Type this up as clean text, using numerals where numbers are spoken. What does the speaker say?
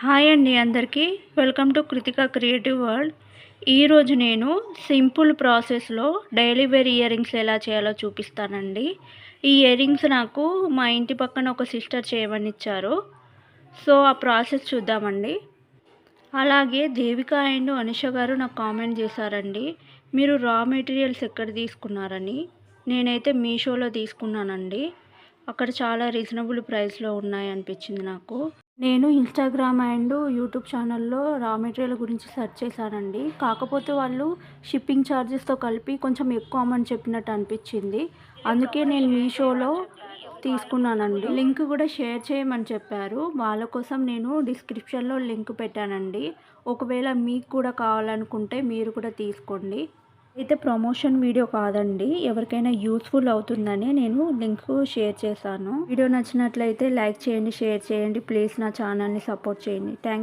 Hi అండి అందరికీ. Welcome to Krittika creative world. ఈరోజు నేను సింపుల్ ప్రాసెస్లో డైలీ వేర్ ఇయర్ రింగ్స్ ఎలా చేయాలో చూపిస్తానండి. ఈ ఇయర్ రింగ్స్ నాకు మా ఇంటి పక్కన ఒక సిస్టర్ చేయమనిచ్చారు. సో ఆ ప్రాసెస్ చూద్దామండి. అలాగే దేవిక అండ్ అనుష గారు నాకు కామెంట్ చేశారండి, మీరు రా మెటీరియల్స్ ఎక్కడ తీసుకున్నారని. నేనైతే మీషోలో తీసుకున్నానండి. అక్కడ చాలా రీజనబుల్ ప్రైస్లో ఉన్నాయి అనిపించింది నాకు. నేను ఇన్స్టాగ్రామ్ అండ్ యూట్యూబ్ ఛానల్లో రా మెటీరియల్ గురించి సెర్చ్ చేశానండి. కాకపోతే వాళ్ళు షిప్పింగ్ ఛార్జెస్తో కలిపి కొంచెం ఎక్కువ అమౌంట్ చెప్పినట్టు అనిపించింది. అందుకే నేను మీషోలో తీసుకున్నానండి. లింక్ కూడా షేర్ చేయమని చెప్పారు. వాళ్ళ కోసం నేను డిస్క్రిప్షన్లో లింక్ పెట్టానండి. ఒకవేళ మీకు కూడా కావాలనుకుంటే మీరు కూడా తీసుకోండి. అయితే ప్రమోషన్ వీడియో కాదండి, ఎవరికైనా యూస్ఫుల్ అవుతుందని నేను లింక్ షేర్ చేశాను. వీడియో నచ్చినట్లయితే లైక్ చేయండి, షేర్ చేయండి. ప్లీజ్ నా ఛానల్ని సపోర్ట్ చేయండి. Thank you.